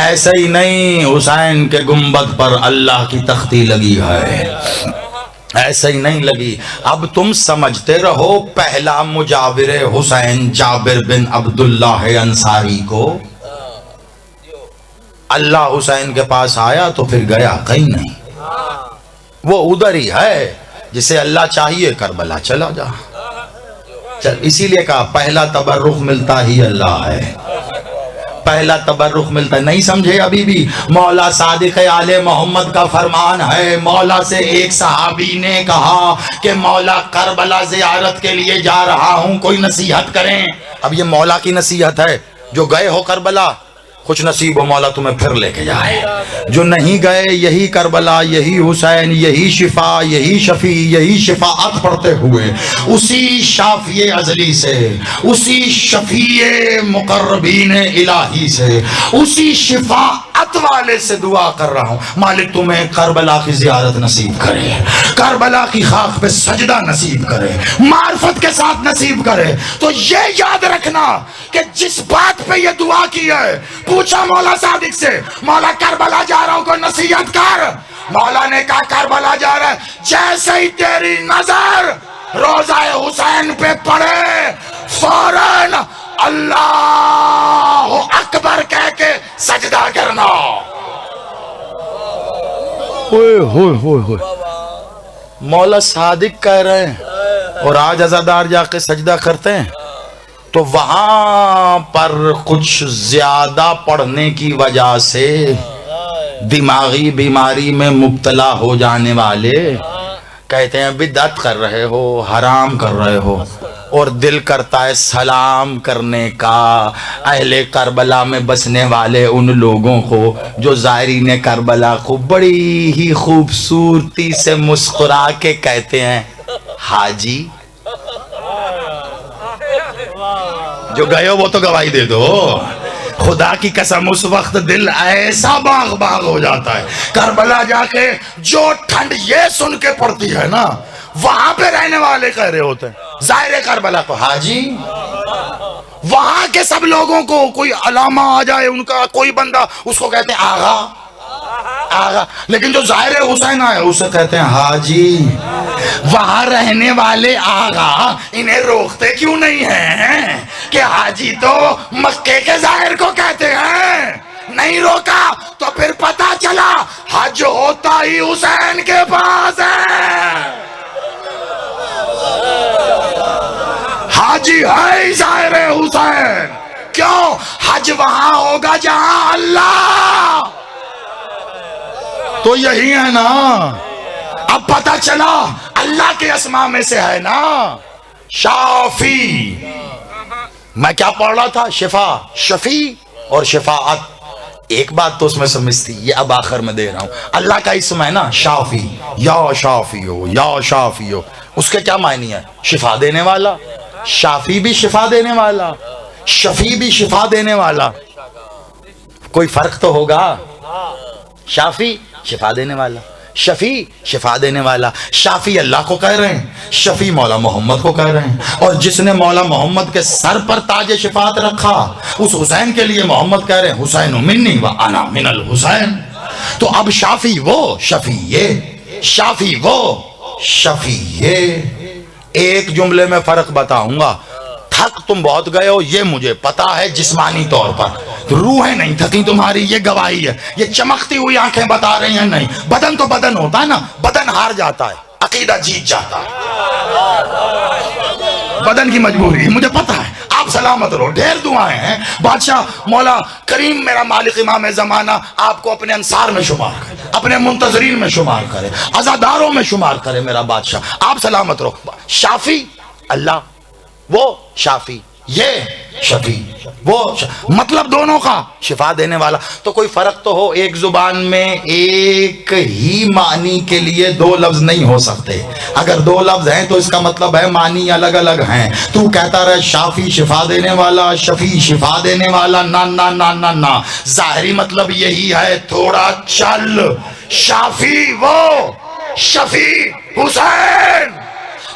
ऐसे ही नहीं, हुसैन के गुंबद पर अल्लाह की तख्ती लगी है, ऐसे ही नहीं लगी। अब तुम समझते रहो, पहला मुजाविर हुसैन जाबिर बिन अब्दुल्ला है अंसारी को अल्लाह हुसैन के पास आया तो फिर गया कहीं नहीं, वो उधर ही है जिसे अल्लाह चाहिए करबला चला जा। चल, इसीलिए कहा पहला तबर्रुख मिलता ही अल्लाह है, पहला तबर्रुख मिलता है। नहीं समझे अभी भी? मौला सादिक आले मोहम्मद का फरमान है। मौला से एक सहाबी ने कहा कि मौला करबला ज़ियारत के लिए जा रहा हूं, कोई नसीहत करें। अब ये मौला की नसीहत है, जो गए हो करबला कुछ नसीब हो मौला तुम्हें फिर लेके जाए। जो नहीं गए, यही करबला, यही हुसैन, यही शिफा, यही शफी, यही शिफाअत पढ़ते हुए उसी शाफिए अजली से, उसी शफीए मुकर्रबीन इलाही से, उसी शिफाअत वाले से दुआ कर रहा हूं, मालिक तुम्हें करबला की जियारत नसीब करे, करबला की खाक पे सजदा नसीब करे, मार्फत के साथ नसीब करे। तो ये याद रखना कि जिस बात पे ये दुआ की है, पूछा मौला सादिक से, मौला करबला जा रहा हूं, कोई नसीहत कर। मौला ने कहा करबला जा रहा है, जैसे ही तेरी नजर रोज़ाए हुसैन पे पड़े, फौरन अल्लाह अकबर कह के सजदा करना। ओए होए होए होए, मौला सादिक कह रहे हैं। और आज अज़ादार जाके सजदा करते हैं तो वहां पर कुछ ज्यादा पढ़ने की वजह से दिमागी बीमारी में मुब्तला हो जाने वाले कहते हैं बिदअत कर रहे हो, हराम कर रहे हो। और दिल करता है सलाम करने का अहले करबला में बसने वाले उन लोगों को जो ज़ायरीन करबला को बड़ी ही खूबसूरती से मुस्कुरा के कहते हैं हाजी। जो गए हो वो तो गवाही दे दो। खुदा की कसम उस वक्त दिल ऐसा बाग बाग हो जाता है। करबला जाके जो ठंड ये सुन के पड़ती है ना, वहां पे रहने वाले कह रहे होते हैं ज़ाहिर करबला को हाजी। वहां के सब लोगों को कोई अलामा आ जाए उनका, कोई बंदा, उसको कहते हैं आगा आगा। लेकिन जो ज़ाहिर हुसैन आए उसे कहते हैं हाजी। वहां रहने वाले आगा इन्हें रोकते क्यों नहीं हैं कि हाजी तो मक्के के ज़ाहिर को कहते हैं। नहीं रोका तो फिर पता चला हज होता ही हुसैन के पास है। हाजी है ज़ाहिर हुसैन। क्यों? हज वहां होगा जहां अल्लाह। तो यही है ना। अब पता चला अल्लाह के अस्मा में से है ना शाफी। मैं क्या पढ़ रहा था? शिफा, शफी और शिफाअत। एक बात तो उसमें समझ थी, ये अब आखिर में दे रहा हूं। अल्लाह का इसम है ना शाफी, या शाफी हो या शाफी हो। उसके क्या मायने है? शिफा देने वाला। शाफी भी शिफा देने वाला, शफी भी शिफा देने वाला। कोई फर्क तो होगा। शाफी शिफा देने वाला, शफी शिफा देने वाला। शाफी अल्लाह को कह रहे हैं, शफी मौला मोहम्मद को कह रहे हैं। और जिसने मौला मोहम्मद के सर पर ताज शिफात रखा उस हुसैन के लिए मोहम्मद कह रहे हैं हुसैन मिन्नी व अना मिनल हुसैन। तो अब शाफी वो शफी ये, शाफी वो शफी ये। एक जुमले में फर्क बताऊंगा। थक तुम बहुत गए हो ये मुझे पता है जिस्मानी तौर पर, रूहें नहीं थकी तुम्हारी, ये गवाही है। ये चमकती हुई आंखें बता रही हैं नहीं। बदन तो बदन होता है ना, बदन हार जाता है, अकीदा जीत जाता है। बदन की मजबूरी मुझे पता है। आप सलामत रहो, ढेर दुआएं हैं। बादशाह मौला करीम मेरा मालिक इमाम ज़माना आपको अपने अंसार में शुमार करे, अपने मुंतजरीन में शुमार करे, अज़ादारों में शुमार करे। मेरा बादशाह आप सलामत रहो। शाफी अल्लाह, वो शाफी ये शफी वो मतलब दोनों का शिफा देने वाला। तो कोई फर्क तो हो। एक जुबान में एक ही मानी के लिए दो लफ्ज नहीं हो सकते। अगर दो लफ्ज हैं तो इसका मतलब है मानी अलग अलग हैं। तू कहता रहे शाफी शिफा देने वाला, शफी शिफा देने वाला, ना ना ना ना ना। जाहिरी मतलब यही है, थोड़ा चल। शाफी वो, शफी हुसैन।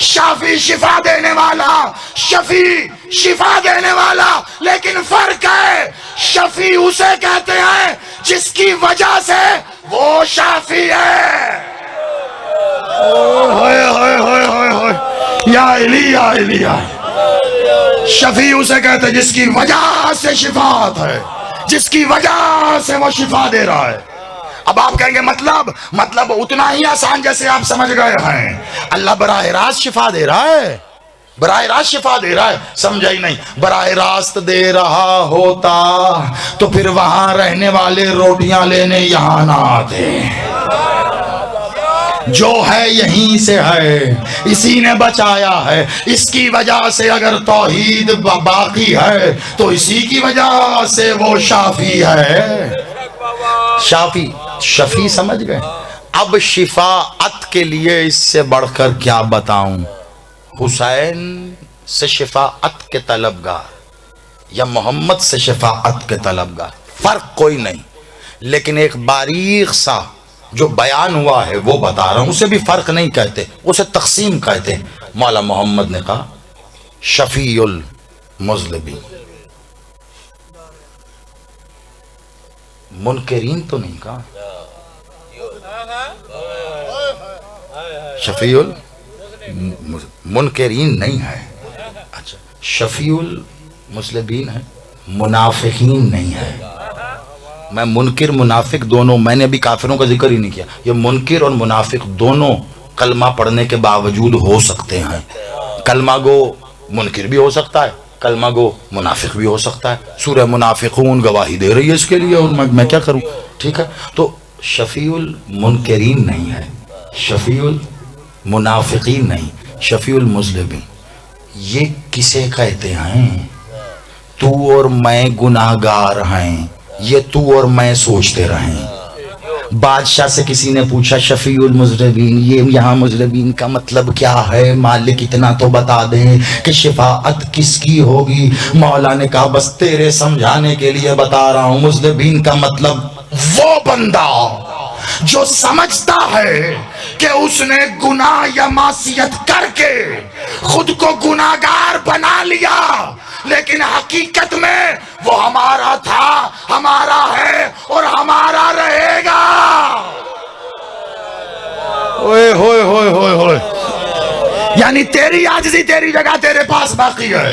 शाफी शिफा देने वाला, शफी शिफा देने वाला। लेकिन फर्क है, शफी उसे कहते हैं जिसकी वजह से वो शाफी है। या इली या इली या। शफी उसे कहते हैं जिसकी वजह से शिफात है, जिसकी वजह से वो शिफा दे रहा है। अब आप कहेंगे मतलब उतना ही आसान जैसे आप समझ गए हैं। अल्लाह बराह रास्त शिफा दे रहा है, बराह रास्त शिफा दे रहा है। समझा ही नहीं। बराह रास्त दे रहा होता तो फिर वहां रहने वाले रोटियां लेने यहां ना आते। जो है यहीं से है, इसी ने बचाया है। इसकी वजह से अगर तौहीद बाकी है तो इसी की वजह से वो शाफी है। शाफी शफी समझ गए। अब शिफाअत के लिए इससे बढ़कर क्या बताऊं। हुसैन से शिफाअत के तलबगार या मोहम्मद से शिफाअत के तलबगार, फर्क कोई नहीं। लेकिन एक बारीक सा जो बयान हुआ है वो बता रहा हूं। उसे भी फर्क नहीं कहते, उसे तकसीम कहते। मौला मोहम्मद ने कहा शफीउल मुज़लिमीन। मुनकरीन तो नहीं कहा, शफीउल मुनकरीन नहीं है। अच्छा, शफीउल मुस्लिमीन है, मुनाफिकीन नहीं है। मैं मुनकिर मुनाफिक दोनों, मैंने अभी काफिरों का जिक्र ही नहीं किया, ये मुनकिर और मुनाफिक दोनों कलमा पढ़ने के बावजूद हो सकते हैं। कलमा गो मुनकिर भी हो सकता है, कलमा गो मुनाफिक भी हो सकता है। सूरह मुनाफिकून गवाही दे रही है इसके लिए, और मैं क्या करूं। ठीक है, तो शफीउल मुनकरीन नहीं है, शफीउल मुनाफिकीन नहीं, शफीउल मुज़लिमीन। ये किसे कहते हैं? तू और मैं गुनाहगार हैं, ये तू और मैं सोचते रहें। बादशाह से किसी ने पूछा शफीउल मुज़लिमीन, ये यहाँ मुज़लिमीन का मतलब क्या है? मालिक इतना तो बता दें कि शिफाअत किसकी होगी। मौला ने कहा बस तेरे समझाने के लिए बता रहा हूँ, मुज़लिमीन का मतलब वो बंदा जो समझता है कि उसने गुनाह या मासियत करके खुद को गुनाहगार बना लिया, लेकिन हकीकत में वो हमारा था, हमारा है और हमारा रहेगा। ओए होए होए होए होए, यानी तेरी आजिज़ी तेरी जगह तेरे पास बाकी है।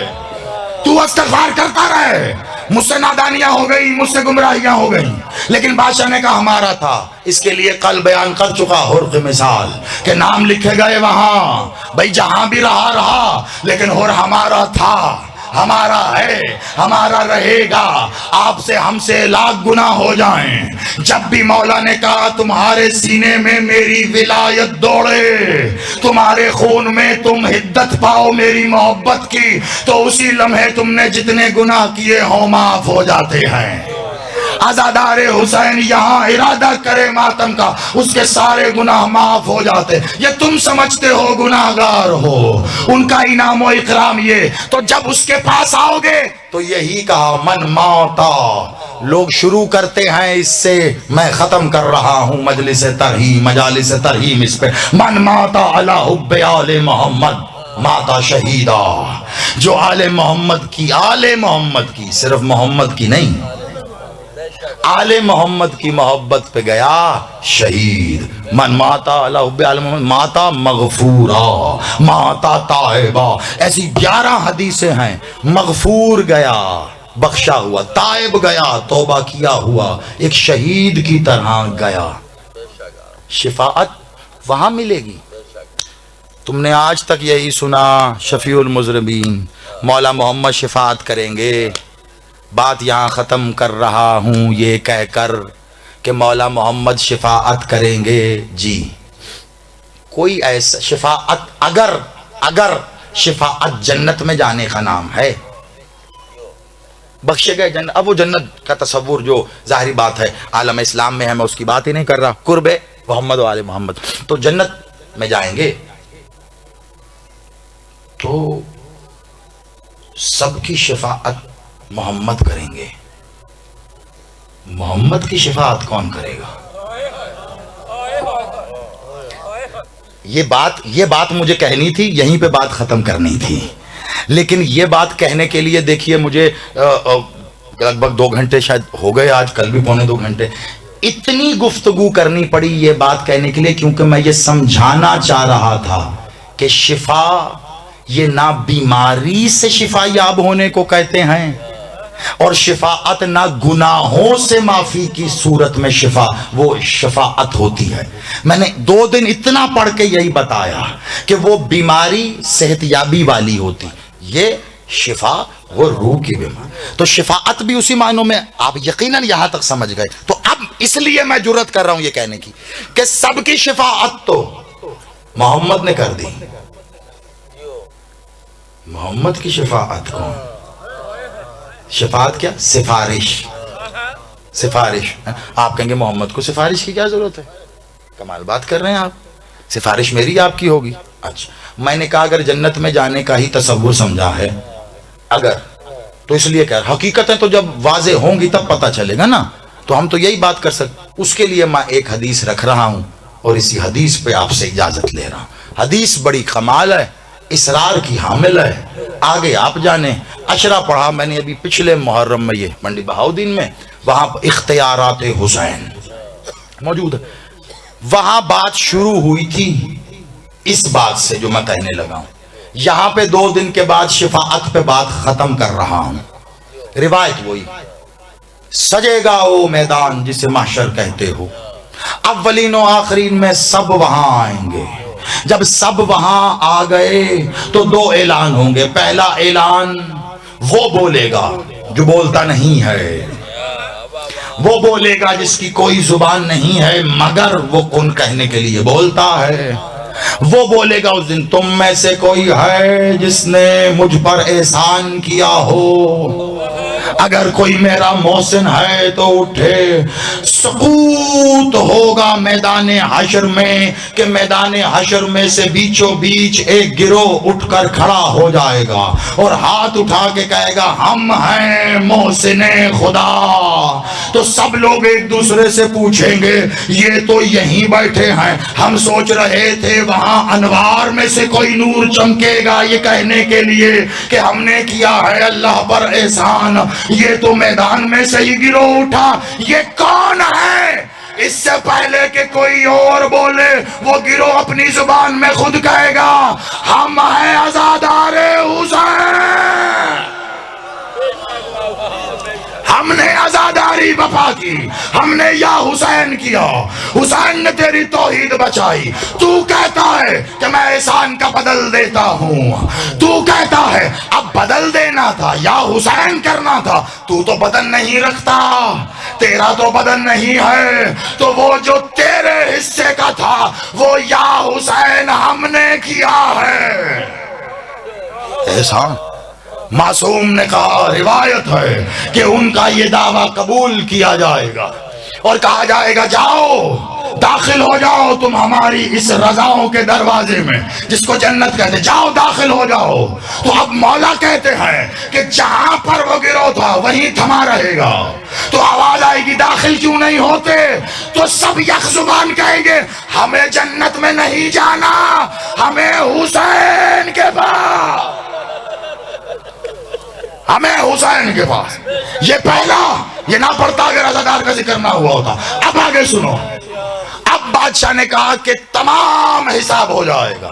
तू इस्तिग़फ़ार करता रहे, मुझसे नादानियां हो गई, मुझसे गुमराहियां हो गई, लेकिन बादशाह ने कहा हमारा था। इसके लिए कल बयान कर चुका हुर की मिसाल के नाम लिखे गए वहां, भाई जहां भी रहा, लेकिन हुर हमारा था, हमारा है, हमारा रहेगा। आपसे हमसे लाख गुना हो जाएं, जब भी मौला ने कहा तुम्हारे सीने में मेरी विलायत दौड़े, तुम्हारे खून में तुम हिद्दत पाओ मेरी मोहब्बत की, तो उसी लम्हे तुमने जितने गुनाह किए हों माफ हो जाते हैं। आजादारे हुसैन यहाँ इरादा करे मातम का, उसके सारे गुनाह माफ हो जाते। ये तुम समझते हो गुनाहगार हो, उनका इनाम व इकराम ये। तो जब उसके पास आओगे तो यही कहा मन मौता। लोग शुरू करते हैं इससे, मैं खत्म कर रहा हूं मजलिस तरहीम, मजालिस तरहीम इस पे। मन मौता अला हुब्बे आले मोहम्मद माता शहीदा, जो आले मोहम्मद की, आले मोहम्मद की, सिर्फ मोहम्मद की नहीं, आले मोहम्मद की मोहब्बत पे गया शहीद। मन माता अला हुब्बे आले मोहम्मद माता मगफूरा, माता ताइबा, ऐसी 11 हदीसें हैं। मगफूर गया, बख्शा हुआ, ताइब गया, तौबा किया हुआ, एक शहीद की तरह गया। शिफाअत वहां मिलेगी। तुमने आज तक यही सुना शफीउल मुज़लिमीन, मौला मोहम्मद शिफाअत करेंगे। बात यहाँ ख़त्म कर रहा हूँ ये कहकर कि मौला मोहम्मद शिफाअत करेंगे। जी, कोई ऐसा शिफाअत, अगर शिफाअत जन्नत में जाने का नाम है, बख्शे गए जन्नत। अब वो जन्नत का तस्वुर जो जाहिर बात है आलम इस्लाम में है, मैं उसकी बात ही नहीं कर रहा। कुर्बे मोहम्मद वाले मोहम्मद, तो जन्नत में जाएंगे तो सबकी शिफाअत मोहम्मद करेंगे। मोहम्मद की शिफाअत कौन करेगा? ये बात मुझे कहनी थी, यहीं पे बात खत्म करनी थी, लेकिन ये बात कहने के लिए देखिए मुझे लगभग 2 घंटे शायद हो गए, आज कल भी 2.25 घंटे इतनी गुफ्तगू करनी पड़ी ये बात कहने के लिए, क्योंकि मैं ये समझाना चाह रहा था कि शिफा ये ना बीमारी से शिफा याब होने को कहते हैं, और शिफाअत ना गुनाहों से माफी की सूरत में शिफा, वो शिफाअत होती है। मैंने 2 दिन इतना पढ़ के यही बताया कि वो बीमारी सेहतयाबी वाली होती, ये शिफा वो रूह की बीमारी। तो शिफाअत भी उसी मायनों में, आप यकीनन यहां तक समझ गए। तो अब इसलिए मैं जुर्रत कर रहा हूं ये कहने की कि सबकी शिफाअत तो मोहम्मद ने कर दी। मोहम्मद की शिफाअत कौन? शिफाअत क्या? सिफारिश। आप कहेंगे मोहम्मद को सिफारिश की क्या जरूरत है? कमाल बात कर रहे हैं आप, सिफारिश मेरी आपकी होगी। अच्छा, मैंने कहा अगर जन्नत में जाने का ही तसव्वुर समझा है, अगर, तो इसलिए कह रहा, हकीकत है तो जब वाजे होंगी तब पता चलेगा ना। तो हम तो यही बात कर सकते। उसके लिए मैं एक हदीस रख रहा हूं और इसी हदीस पे आपसे इजाजत ले रहा हूं। हदीस बड़ी कमाल है, इसरार की हामिल है, आगे आप जाने। अशरा पढ़ा मैंने अभी पिछले मुहर्रम में, ये मंडी बहाउद्दीन में, वहां पर इख्तियारात हुसैन मौजूद है। वहां बात शुरू हुई थी इस बात से जो मैं कहने लगा हूं। यहां पे 2 दिन के बाद शिफाअत पे बात खत्म कर रहा हूं। रिवायत वही, सजेगा वो मैदान जिसे mahshar कहते हो। अव्वलीन और आखरीन में सब वहां आएंगे। जब सब वहां आ गए तो दो ऐलान होंगे। पहला ऐलान वो बोलेगा जो बोलता नहीं है, वो बोलेगा जिसकी कोई जुबान नहीं है मगर वो कौन कहने के लिए बोलता है। वो बोलेगा उस दिन, तुम में से कोई है जिसने मुझ पर एहसान किया हो? अगर कोई मेरा मोहसिन है तो उठे। सुकूत होगा मैदान हशर में कि मैदान हशर में से बीचों बीच एक गिरोह उठकर खड़ा हो जाएगा और हाथ उठा के कहेगा, हम हैं मोहसिने खुदा। तो सब लोग एक दूसरे से पूछेंगे, ये तो यहीं बैठे हैं, हम सोच रहे थे वहां अनवार में से कोई नूर चमकेगा ये कहने के लिए कि हमने किया है अल्लाह पर एहसान। ये तो मैदान में से ही गिरोह उठा, ये कौन है? इससे पहले कि कोई और बोले वो गिरोह अपनी जुबान में खुद कहेगा, हम हैं आजादारे हुसैन। हमने आजादारी वफा की, हमने या हुसैन किया, हुसैन ने तेरी तौहीद बचाई। तू कहता है कि मैं एहसान का बदल देता हूँ, तू कहता है अब बदल देना था या हुसैन करना था। तू तो बदन नहीं रखता, तेरा तो बदन नहीं है, तो वो जो तेरे हिस्से का था वो या हुसैन हमने किया है। एहसान मासूम ने कहा, रिवायत है कि उनका ये दावा कबूल किया जाएगा और कहा जाएगा, जाओ दाखिल हो जाओ तुम हमारी इस रजाओं के दरवाजे में जिसको जन्नत कहते, जाओ दाखिल हो जाओ। तो अब मौला कहते हैं कि जहां पर वो गिरोह था वहीं थमा रहेगा। तो आवाज आएगी, दाखिल क्यों नहीं होते? तो सब यक जुबान कहेंगे, हमें जन्नत में नहीं जाना, हमें हुसैन के पास, हमें हुसैन के पास। ये पहला, ये ना पड़ता अगर अज़ादार का जिक्र ना हुआ होता। अब आगे सुनो। अब बादशाह ने कहा कि तमाम हिसाब हो जाएगा,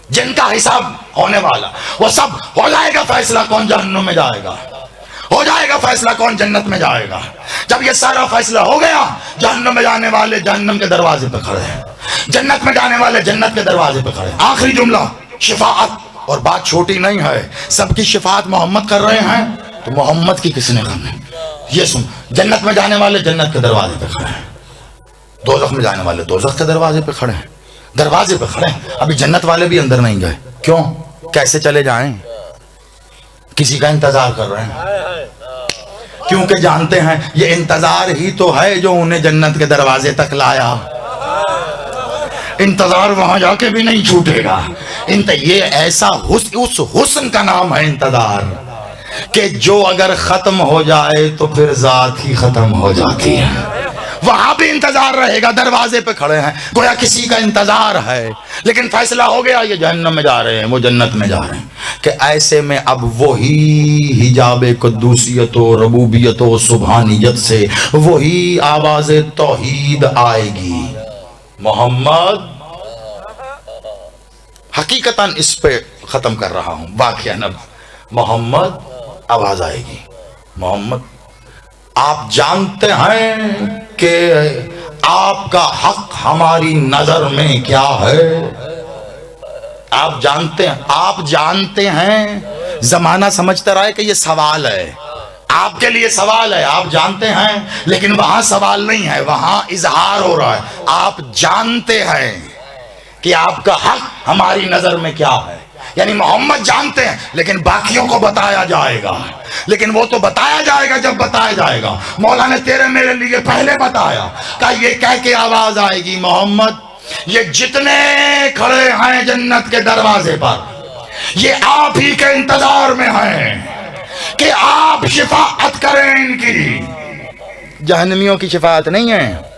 जिनका हिसाब होने वाला वो सब हो जाएगा। फैसला कौन जहन्नुम में जाएगा, हो जाएगा फैसला कौन जन्नत में जाएगा। जब ये सारा फैसला हो गया, जहन्नुम में जाने वाले जहन्नुम के दरवाजे पे खड़े हैं, जन्नत में जाने वाले जन्नत के दरवाजे पे खड़े हैं। आखिरी जुमला शिफाअत, और बात छोटी नहीं है, सबकी शिफाअत मोहम्मद कर रहे हैं तो मोहम्मद की किसने करनी? ये सुन, जन्नत में जाने वाले जन्नत के दरवाजे पे खड़े हैं, दोज़ख में जाने वाले दोज़ख के दरवाजे पे खड़े हैं, दरवाजे पे खड़े हैं। अभी जन्नत वाले भी अंदर नहीं गए, क्यों? कैसे चले जाएं? किसी का इंतजार कर रहे हैं, क्योंकि जानते हैं ये इंतजार ही तो है जो उन्हें जन्नत के दरवाजे तक लाया। इंतजार वहां जाके भी नहीं छूटेगा। ये ऐसा उस हुस्न का नाम है इंतजार कि जो अगर खत्म हो जाए तो फिर जात ही खत्म हो जाती है। वहां भी इंतजार रहेगा, दरवाजे पे खड़े हैं, गोया किसी का इंतजार है, लेकिन फैसला हो गया ये जहन्नम में जा रहे हैं, वो जन्नत में जा रहे हैं। कि ऐसे में अब वही हिजाबे कुद्दूसियत और रबूबियत और सुभानियत से वही आवाज तौहीद आएगी। मोहम्मद, हकीकतन इस पे खत्म कर रहा हूं वाक़ियन। अब मोहम्मद आवाज आएगी, मोहम्मद आप जानते हैं कि आपका हक हमारी नजर में क्या है? आप जानते हैं। जमाना समझता रहा है कि ये सवाल है, आपके लिए सवाल है, आप जानते हैं, लेकिन वहां सवाल नहीं है, वहां इजहार हो रहा है। आप जानते हैं कि आपका हक हमारी नजर में क्या है, यानी मोहम्मद जानते हैं, लेकिन बाकियों को बताया जाएगा। लेकिन वो तो बताया जाएगा जब बताया जाएगा। मौला ने तेरे मेरे लिए पहले बताया, का ये कह के आवाज आएगी, मोहम्मद ये जितने खड़े हैं जन्नत के दरवाजे पर, ये आप ही के इंतजार में हैं कि आप शिफाअत करें इनकी। जहन्नमियों की शिफाअत नहीं है,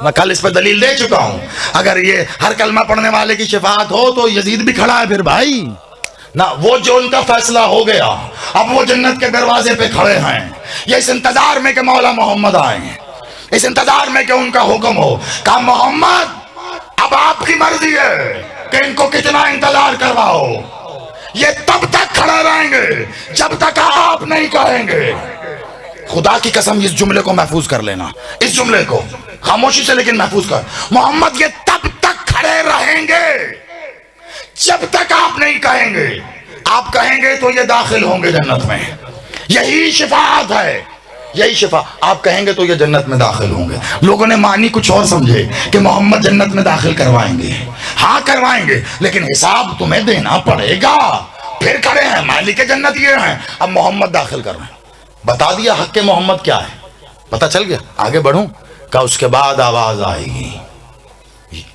मैं कल इस पर दलील दे चुका हूं। अगर ये हर कलमा पढ़ने वाले की शिफाअत हो तो यजीद भी खड़ा है फिर भाई ना। वो जो उनका फैसला हो गया, अब वो जन्नत के दरवाजे पे खड़े हैं, ये इस इंतजार में कि मौला मोहम्मद आए, इस इंतजार में कि उनका हुक्म हो। कहा मोहम्मद अब आपकी मर्जी है कि इनको कितना इंतजार करवाओ, ये तब तक खड़े रहेंगे जब तक आप नहीं कहेंगे। खुदा की कसम इस जुमले को महफूज कर लेना, इस जुमले को खामोशी से लेकिन महफूज कर। मोहम्मद ये तब तक खड़े रहेंगे जब तक आप नहीं कहेंगे। आप कहेंगे तो ये दाखिल होंगे जन्नत में। यही शिफाअत है, यही शिफा। आप कहेंगे तो ये जन्नत में दाखिल होंगे। लोगों ने मानी कुछ और समझे कि मोहम्मद जन्नत में दाखिल करवाएंगे। हाँ करवाएंगे, लेकिन हिसाब तुम्हें देना पड़ेगा। फिर खड़े हैं मालिक जन्नत ये हैं, अब मोहम्मद दाखिल कर रहे हैं। बता दिया हक के मोहम्मद क्या है, पता चल गया। आगे बढ़ूं का उसके बाद आवाज आएगी,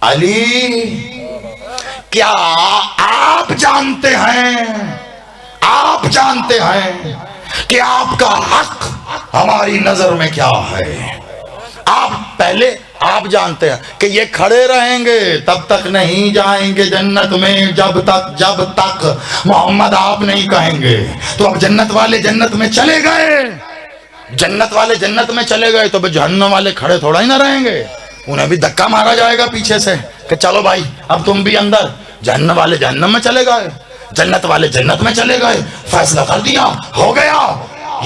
अली क्या आप जानते हैं, आप जानते हैं कि आपका हक हमारी नजर में क्या है। आप पहले आप जानते हैं कि ये खड़े रहेंगे तब तक नहीं जाएंगे जन्नत में, जब तक मोहम्मद आप नहीं कहेंगे। तो अब जन्नत वाले जन्नत में चले गए, जन्नत वाले जन्नत में चले गए तो जहन्नम वाले खड़े थोड़ा ही ना रहेंगे। उन्हें भी धक्का मारा जाएगा पीछे से कि चलो भाई अब तुम भी अंदर। जहन्नम वाले जहन्नम में चले गए, जन्नत वाले जन्नत में चले गए। फैसला कर दिया, हो गया।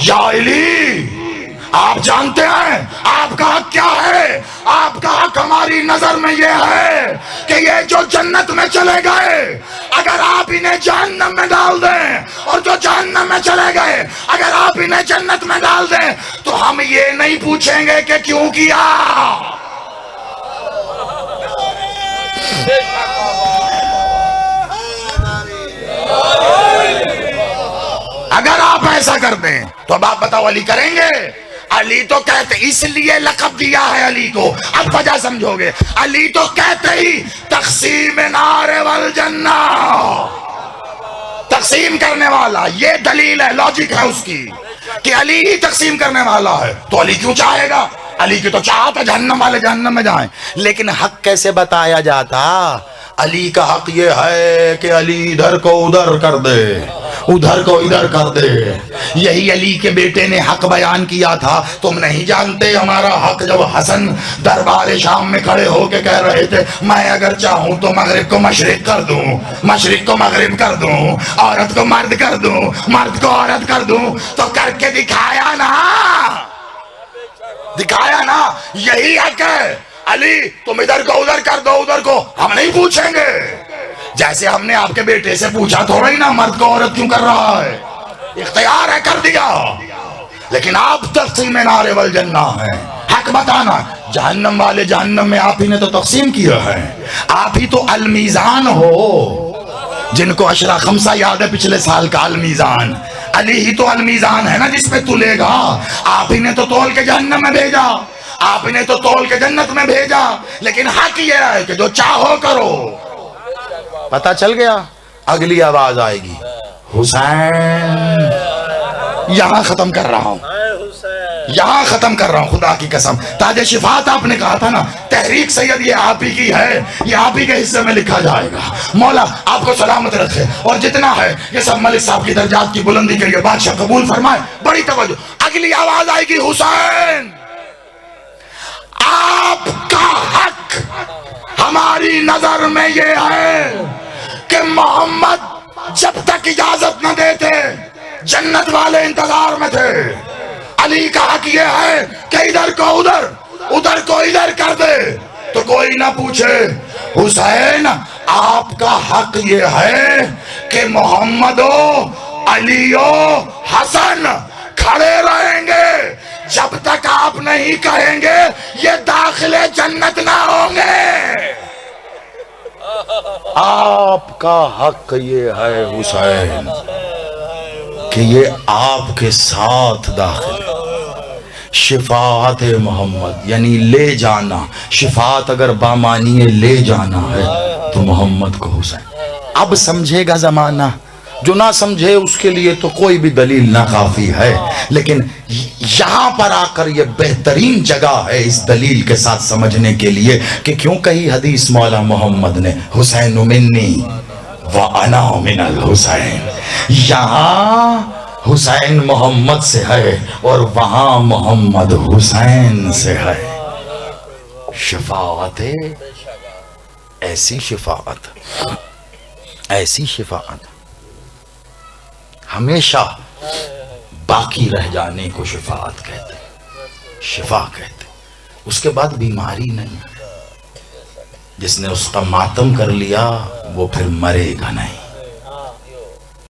या अली आप जानते हैं आपका हक क्या है। आपका हक हमारी नजर में यह है कि ये जो जन्नत में चले गए, अगर आप इन्हें जहन्नम में डाल दें, और जो जहन्नम में चले गए अगर आप इन्हें जन्नत में डाल दें, तो हम ये नहीं पूछेंगे कि क्यों किया। अगर आप ऐसा कर दें तो अब आप बताओ अली करेंगे। अली तो कहते, इसलिए लक़ब दिया है अली को, अब वजह समझोगे। अली तो कहते ही तक़सीम नार वल जन्ना, तक़सीम करने वाला, ये दलील है, लॉजिक है उसकी कि अली ही तक़सीम करने वाला है। तो अली क्यों चाहेगा? अली की तो चाहत है जहन्नम वाले जहन्नम में जाएं। लेकिन हक कैसे बताया जाता? अली का हक ये है कि अली इधर को उधर कर दे, उधर को इधर कर दे। यही अली के बेटे ने हक बयान किया था। तुम नहीं जानते हमारा हक, जब हसन दरबार शाम में खड़े होके कह रहे थे मैं अगर चाहूं तो मगरिब को मशरिक कर दूं, मशरिक को मगरिब कर दूं, औरत को मर्द कर दूं, मर्द को औरत कर दूं, तो करके दिखाया ना, दिखाया ना। यही हक है। अली तुम इधर को उधर कर दो, उधर को हम नहीं पूछेंगे। जैसे हमने आपके बेटे से पूछा थोड़ा ही ना मर्द को औरत क्यों कर रहा है, इख्तियार है, कर दिया। लेकिन आप तक़सीम नार वल जन्ना है, हक बताना। जहन्नम वाले जहन्नम में आप ही ने तो तक़सीम किया है। आप ही तो अलमीज़ान हो, जिनको अशरा खमसा याद है पिछले साल का अलमीज़ान। अली ही तो अलमीज़ान है ना जिसपे तुलेगा। आप ही ने तो तोल के जहन्नम में भेजा, आपने तो तोल के जन्नत में भेजा। लेकिन हक यह है कि जो चाहो करो। पता चल गया। अगली आवाज आएगी, हुसैन। यहां खत्म कर रहा हूं, यहां खत्म कर रहा हूं, खुदा की कसम। ताजे शिफात आपने कहा था ना, तहरीक सैयद ये आप ही की है, ये आप ही के हिस्से में लिखा जाएगा। मौला आपको सलामत रखे, और जितना है ये सब मलिक साहब की दर्जात की बुलंदी के लिए बादशाह कबूल फरमाए। बड़ी तवज्जो। अगली आवाज आएगी, हुसैन आपका हक हमारी नजर में ये है कि मोहम्मद जब तक इजाजत न देते जन्नत वाले इंतजार में थे। अली का हक ये है कि इधर को उधर, उधर को इधर कर दे तो कोई ना पूछे। हुसैन आपका हक ये है कि मोहम्मदो, अलीओ, हसन खड़े रहेंगे जब तक आप नहीं कहेंगे ये दाखिले जन्नत ना होंगे। आपका हक ये है हुसैन कि ये आपके साथ दाखिल। शिफात मोहम्मद यानी ले जाना। शिफात अगर बामानी ले जाना है तो मोहम्मद को हुसैन। अब समझेगा जमाना, जो ना समझे उसके लिए तो कोई भी दलील ना काफी है। लेकिन यहां पर आकर ये बेहतरीन जगह है इस दलील के साथ समझने के लिए कि क्यों कही हदीस मौला मोहम्मद ने, हुसैन मिन्नी व अना मिनल हुसैन। यहां हुसैन मोहम्मद से है और वहां मोहम्मद हुसैन से है। शिफाअत, ऐसी शिफाअत, ऐसी शिफाअत हमेशा बाकी रह जाने को शिफात कहते, शिफा कहते। उसके बाद बीमारी नहीं। जिसने उसका मातम कर लिया वो फिर मरेगा नहीं।